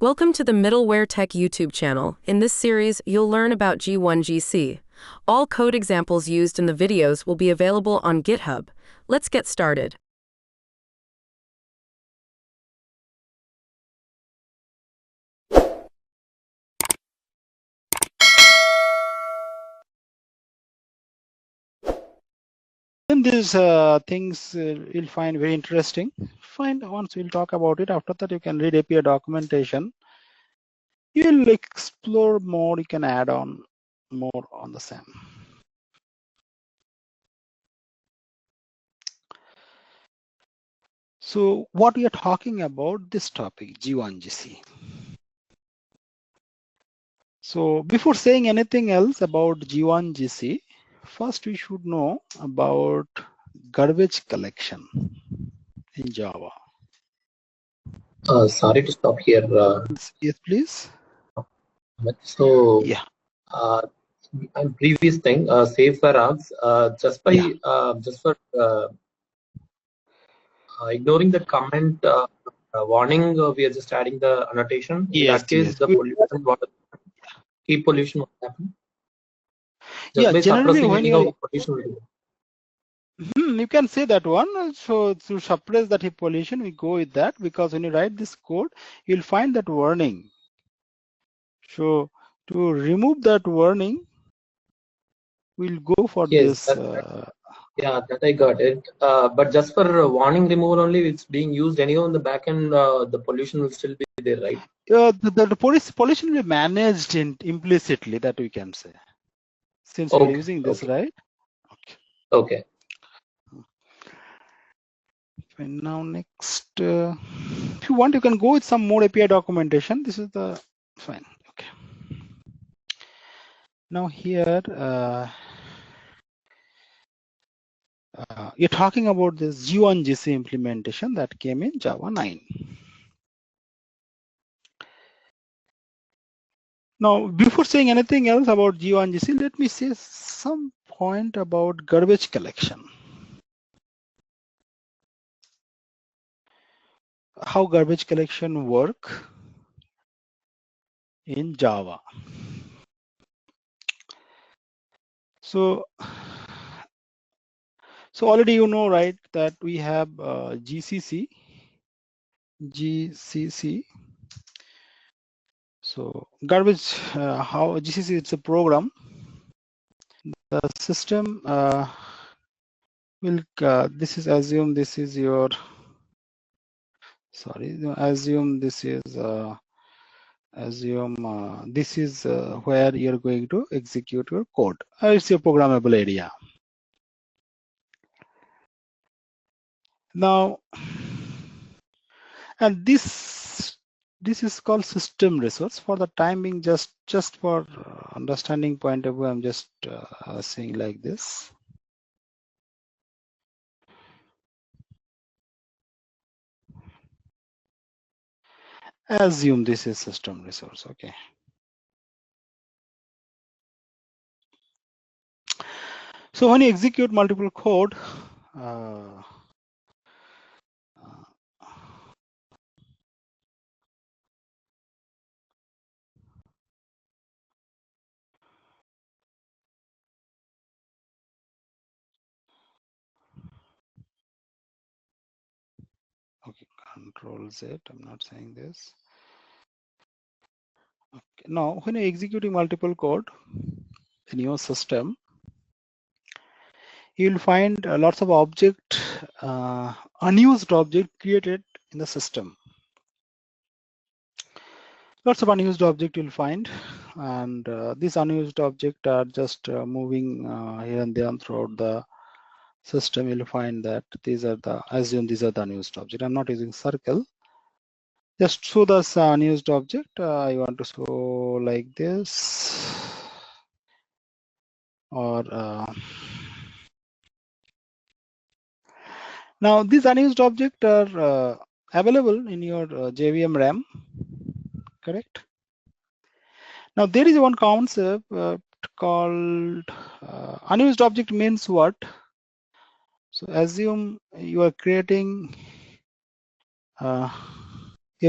Welcome to the Middleware Tech YouTube channel. In this series, you'll learn about G1GC. All code examples used in the videos will be available on GitHub. Let's get started. And these things you'll find very interesting. Once we'll talk about it. After that, you can read API documentation. You'll explore more. You can add on more on the same. So what we are talking about this topic, G1GC. So before saying anything else about G1GC, first we should know about garbage collection in Java. Sorry to stop here. Yes, please. So, yeah. Previous thing, save for args, just for ignoring the comment warning, we are just adding the annotation. In that case, the pollution, keep pollution will happen. Just by generally when you pollution you can say that one. So to suppress that heap pollution, we go with that, because when you write this code, you'll find that warning. So to remove that warning, we'll go for this. Yeah, that I got it. But just for warning removal only, it's being used anyhow in the backend. The pollution will still be there, right? The pollution will be managed implicitly, that we can say, since we're using this, right? Okay. And now next, if you want, you can go with some more API documentation. This is the fine. Okay. Now here, you're talking about this G1GC implementation that came in Java 9. Now, before saying anything else about G1GC, let me say some point about garbage collection. How garbage collection work in Java. So already you know, right, that we have GCC. So garbage, how GCC, it's a program. The system will, this is assume this is your, assume this is this is where you're going to execute your code. It's your programmable area. Now, and this is called system resource. For the time being, just for understanding point of view, I'm just saying like this. Assume this is system resource. Okay. So when you execute multiple code, okay, Control Z, I'm not saying this. Okay. Now, when you're executing multiple code in your system, you'll find lots of object, unused object created in the system. Lots of unused object you'll find, and these unused object are just moving here and there throughout the system. You'll find that these are the, assume these are the unused object. I'm not using circle. Just show this unused object. I want to show like this, or now these unused objects are available in your JVM RAM, correct? Now there is one concept called unused object means what? So assume you are creating, you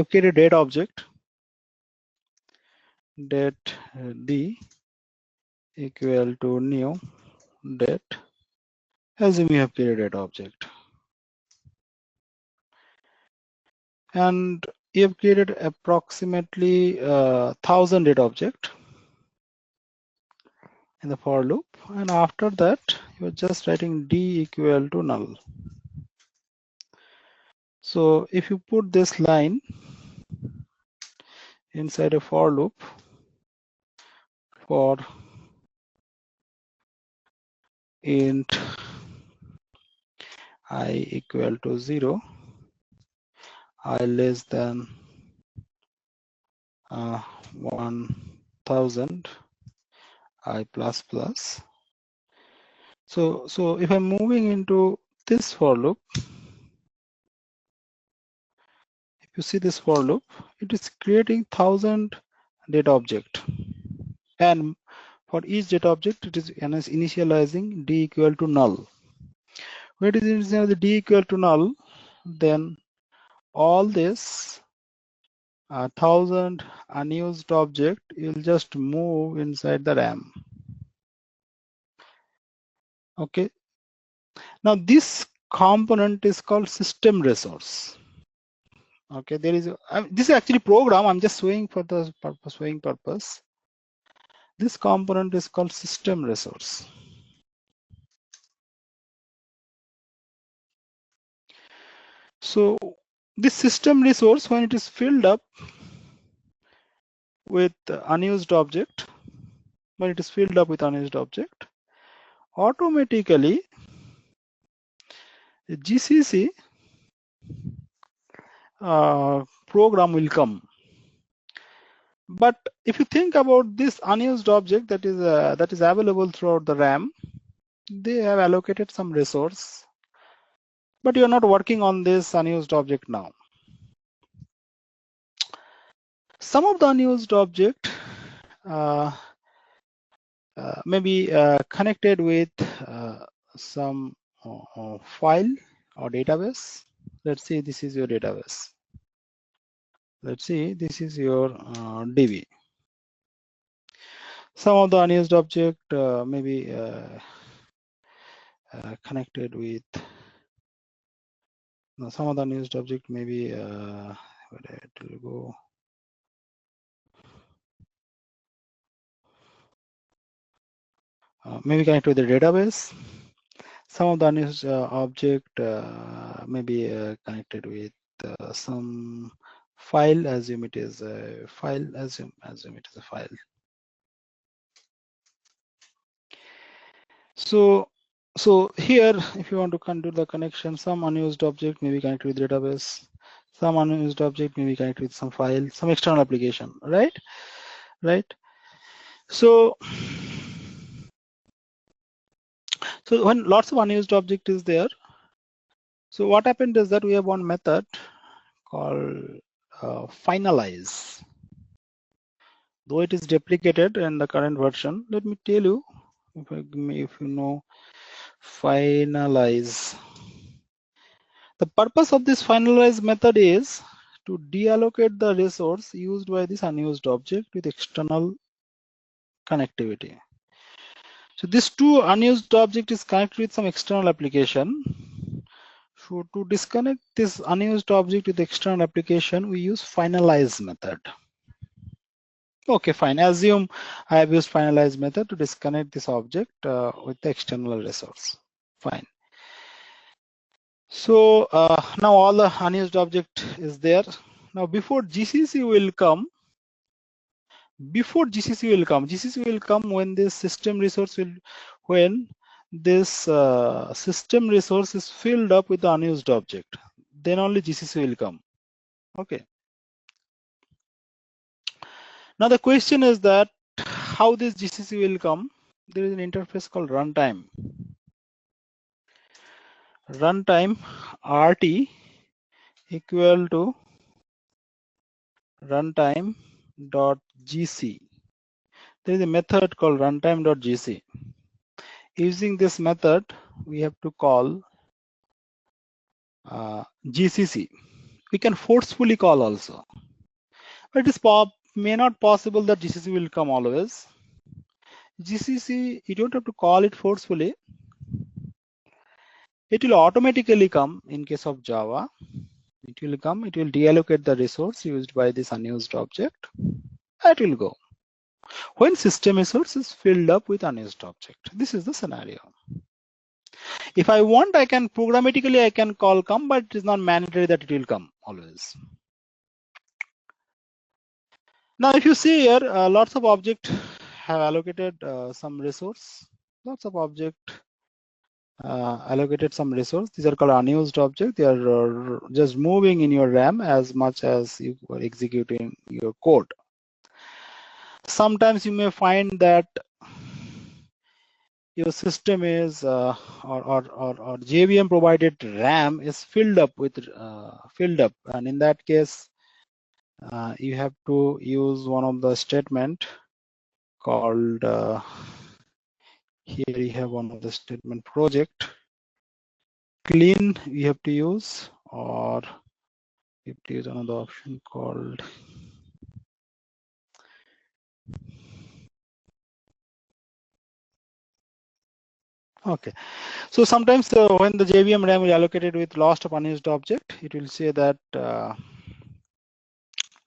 have created data object. date d equal to new date. Assume you have created data object, and you have created approximately 1000 data object in the for loop, and after that you're just writing d equal to null. So if you put this line inside a for loop for int I equal to 0, I less than 1000, I plus plus. So if I'm moving into this for loop, if you see this for loop, it is creating 1000 data object, and for each data object it is initializing d equal to null. When it is the d equal to null, then all this 1000 unused object will just move inside the RAM. Okay. Now this component is called system resource. Okay, there is this is actually program. I'm just showing for the purpose. This component is called system resource. So this system resource, when it is filled up with unused object, automatically the GCC program will come. But if you think about this unused object that is available throughout the RAM, they have allocated some resource, but you're not working on this unused object now. Some of the unused object may be connected with some file or database. Let's say this is your database. Let's see, this is your DB. Some of the unused object may be connected with, no, some of the unused object may be where it will go. Maybe connected with the database. Some of the unused object may be connected with some file. Assume it is a file. Assume it is a file. So here, if you want to do the connection, some unused object may be connected with database. Some unused object may be connected with some file, some external application, right? So when lots of unused object is there, so what happened is that we have one method called finalize. Though it is deprecated in the current version, let me tell you, if you know finalize. The purpose of this finalize method is to deallocate the resource used by this unused object with external connectivity. So this two unused object is connected with some external application. So to disconnect this unused object with the external application, we use finalize method. Okay, fine. Assume I have used finalize method to disconnect this object with the external resource. Fine. So now all the unused object is there. Now before GCC will come, GCC will come when this system resource when this system resource is filled up with the unused object. Then only GCC will come. Okay. Now the question is that how this GCC will come. There is an interface called runtime. Runtime RT equal to runtime.gc. There is a method called runtime.gc. Using this method, we have to call GCC. We can forcefully call also, but it is may not possible that GCC will come always. GCC, you don't have to call it forcefully. It will automatically come in case of Java. It will come, it will deallocate the resource used by this unused object. It will go. When system resource is filled up with unused object. This is the scenario. If I want, I can programmatically, I can call come, but it is not mandatory that it will come always. Now, if you see here, lots of objects have allocated some resource. Lots of object allocated some resource. These are called unused objects. They are just moving in your RAM as much as you are executing your code. Sometimes you may find that your system is or JVM provided RAM is filled up, and in that case you have to use one of the statement called here you have one of the statement project clean we have to use, or we have to use another option called okay. So sometimes when the JVM RAM is allocated with lost of unused object, it will say that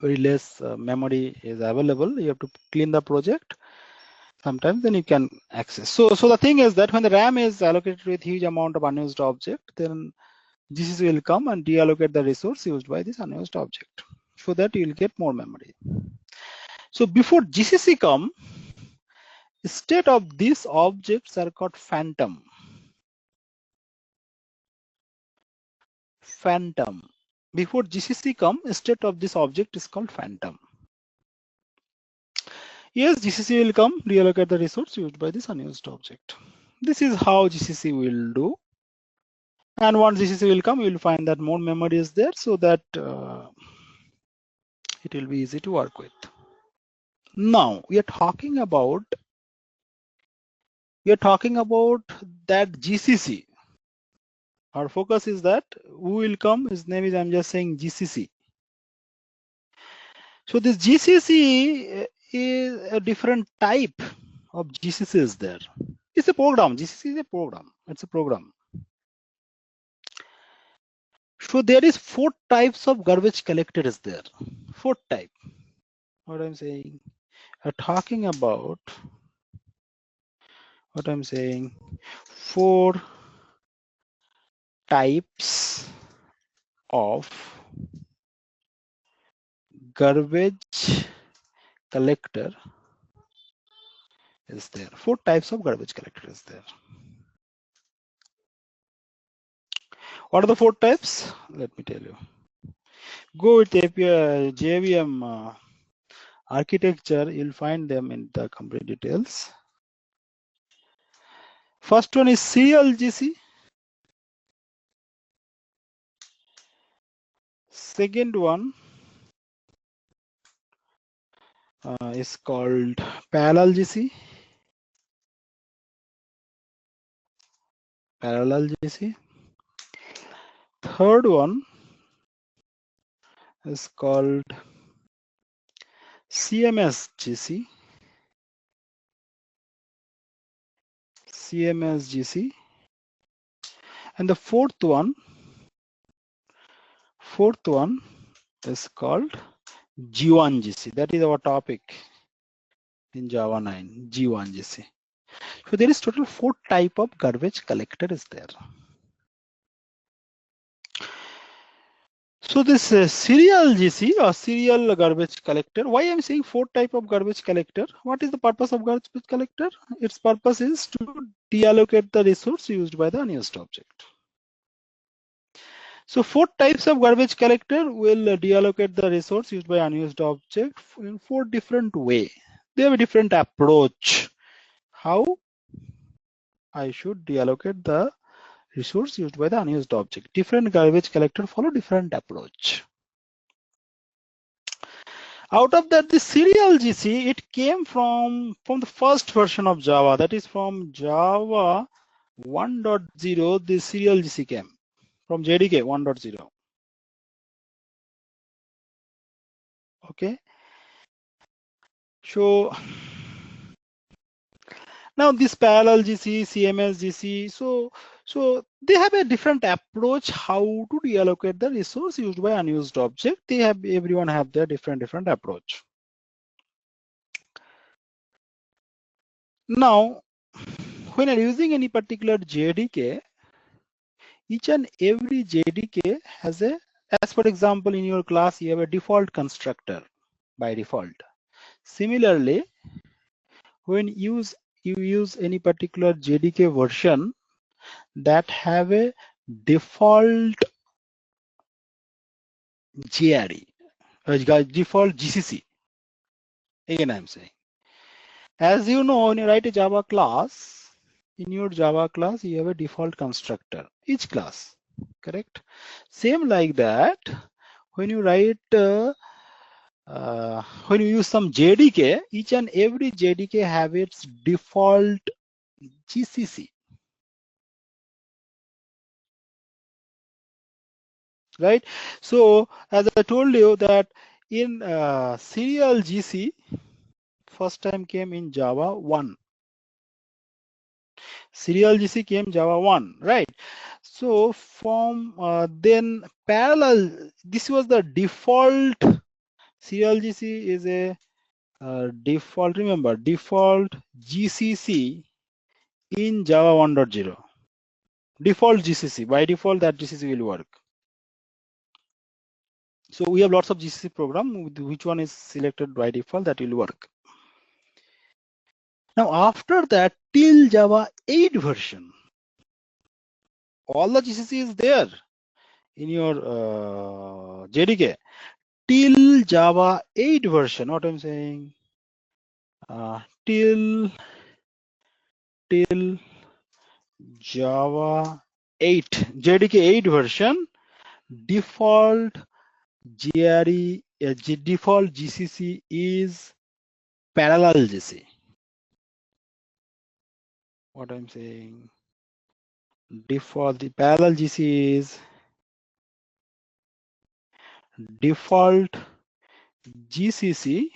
very less memory is available. You have to clean the project. Sometimes then you can access. So the thing is that when the RAM is allocated with huge amount of unused object, then GCC will come and deallocate the resource used by this unused object, so that you will get more memory. So before GCC come, state of these objects are called phantom. Before GCC come, state of this object is called phantom. Yes, GCC will come, reallocate the resource used by this unused object. This is how GCC will do. And once GCC will come, you will find that more memory is there, so that it will be easy to work with. Now we are talking about that GCC. Our focus is that who will come. His name is, I'm just saying, GCC. So this GCC is a different type of GCC is there. It's a program. GCC is a program. It's a program. So there is 4 types of garbage collector is there. 4 type. What I'm saying, talking about what I'm saying, 4 types of garbage collector is there. 4 types of garbage collector is there. What are the 4 types? Let me tell you. Go with API JVM architecture, you'll find them in the complete details. First one is serial GC. Second one is called parallel GC. Third one is called CMS GC. And the fourth one is called G1GC. That is our topic in Java 9, G1GC. So there is total 4 type of garbage collector is there. So this serial GC or serial garbage collector, why I'm saying 4 type of garbage collector? What is the purpose of garbage collector? Its purpose is to deallocate the resource used by the unused object. So 4 types of garbage collector will deallocate the resource used by unused object in 4 different way. They have a different approach. How I should deallocate the resource used by the unused object. Different garbage collector follow different approach. Out of that, the serial GC, it came from the first version of Java, that is from Java 1.0. the serial GC came from JDK 1.0. Okay, So now this parallel GC, CMS GC, so they have a different approach how to reallocate the resource used by unused object. They have, everyone have their different approach. Now, when you're using any particular JDK, each and every JDK has a, as for example, in your class, you have a default constructor by default. Similarly, when you use any particular JDK version that have a default GRE, default GCC. Again, I'm saying, as you know, when you write a Java class, in your Java class, you have a default constructor, each class, correct? Same like that, when you write, when you use some JDK, each and every JDK have its default GCC, right? So, as I told you that in serial GC, first time came in Java 1. Serial GC came Java 1, right? So from then parallel, this was the default. Serial GC is a default, remember, default GCC in Java 1.0. Default GCC, by default that GCC will work. So we have lots of GCC program, which one is selected by default, that will work. Now after that, till Java 8 version, all the GCC is there in your JDK till Java 8 version. What I'm saying, till Java 8 JDK 8 version, default GRE default GCC is parallel GC. What I'm saying, default, the parallel GC is default GCC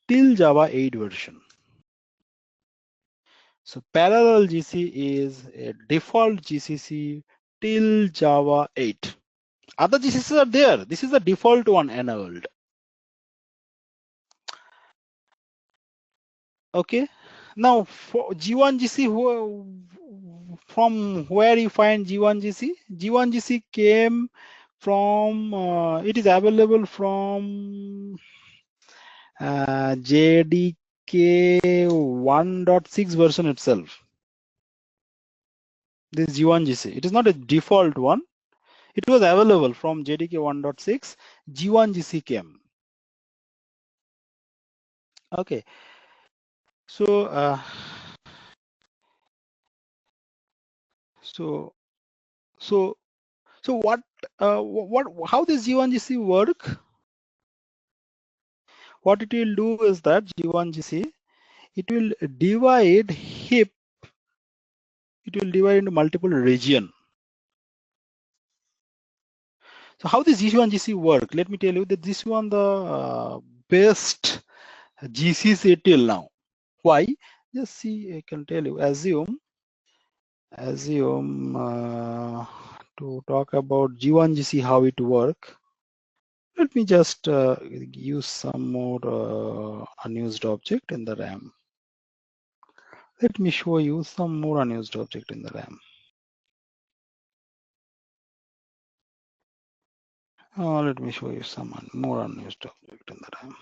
till Java 8 version. So parallel GC is a default GCC till Java 8. Other GCCs are there. This is the default one enabled. Okay. Now for G1GC, from where you find G1GC? G1GC came from, it is available from JDK 1.6 version itself. This G1GC, it is not a default one. It was available from JDK 1.6. G1GC came. Okay. So what how does G1GC work? What it will do is that G1GC, it will divide heap, it will divide into multiple region. So how does G1GC work? Let me tell you that this one the best GCC till now. Why? Just see, I can tell you, assume to talk about G1GC, how it work. Let me just use some more unused object in the RAM. Let me show you some more unused object in the RAM. Let me show you some more unused object in the RAM.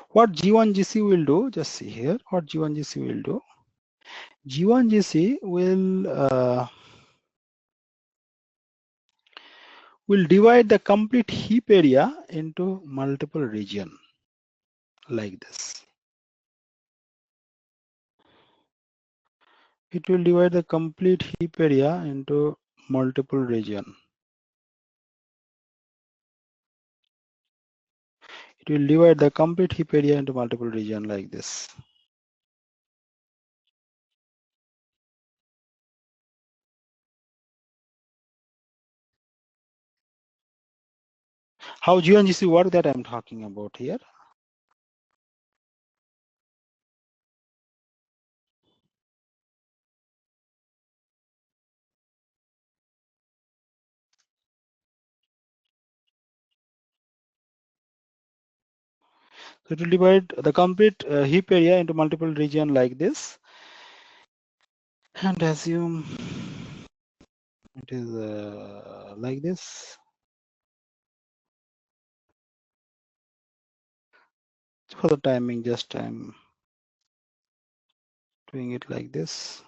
What G1GC will do, just see here, what G1GC will do. G1GC will divide the complete heap area into multiple region like this. It will divide the complete heap area into multiple region. It will divide the complete heap area into multiple region like this. How G1GC work, that I'm talking about here. So it will divide the complete heap area into multiple regions like this, and assume it is like this. For the timing, just I'm doing it like this.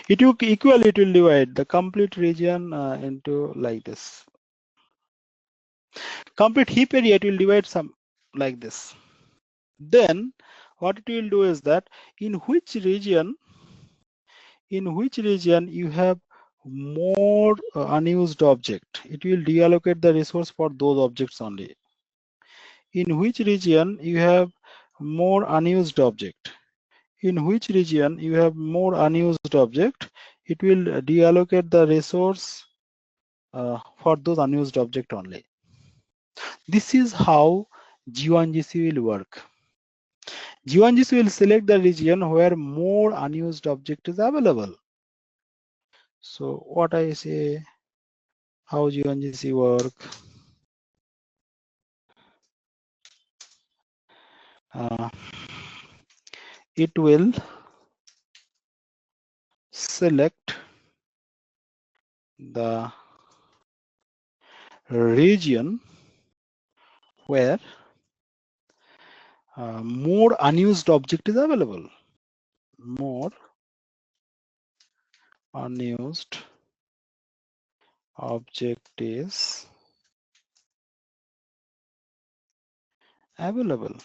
It will equally, it will divide the complete region into like this. Complete heap area, it will divide some like this. Then what it will do is that in which region you have more unused object, it will deallocate the resource for those objects only. In which region you have more unused object, in which region you have more unused object, it will deallocate the resource for those unused object only. This is how G1GC will work. G1GC will select the region where more unused object is available. So what I say, how G1GC work? It will select the region where more unused object is available. More unused object is available,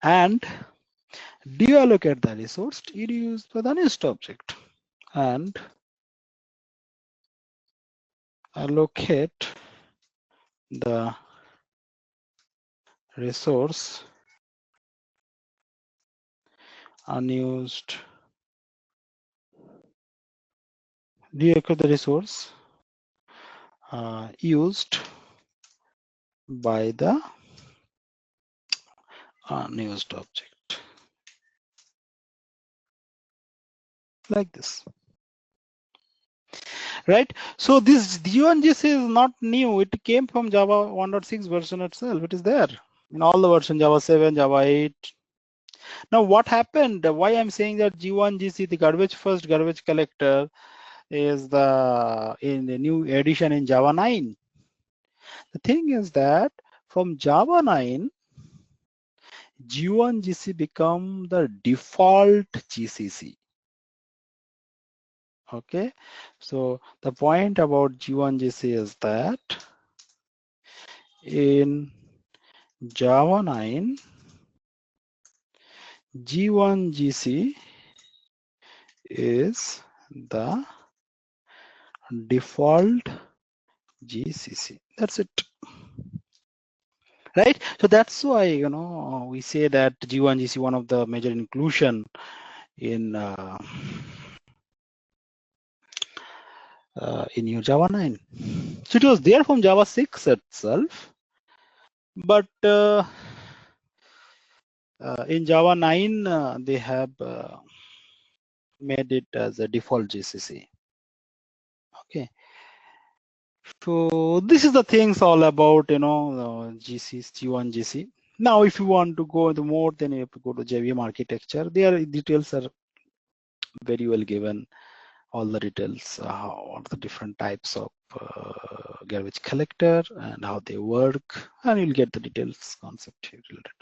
and deallocate the resource used for the unused object, and allocate the resource unused, deallocate the resource used by the unused object, like this. Right, so this G1GC is not new, it came from Java 1.6 version itself. It is there in all the versions, Java 7, Java 8. Now what happened, why I'm saying that G1GC, the garbage first garbage collector, is in the new edition in Java 9. The thing is that from Java 9, G1GC become the default GCC. Okay, so the point about G1GC is that in Java 9, G1GC is the default GCC. That's it. Right, so that's why we say that G1GC one of the major inclusion in new Java 9. So it was there from Java 6 itself, but in Java 9 they have made it as a default GCC. Okay, so this is the things all about GCs, G1GC. Now if you want to go into more, then you have to go to JVM architecture. Their details are very well given, all the details, all the different types of garbage collector and how they work, and you'll get the details concept here related.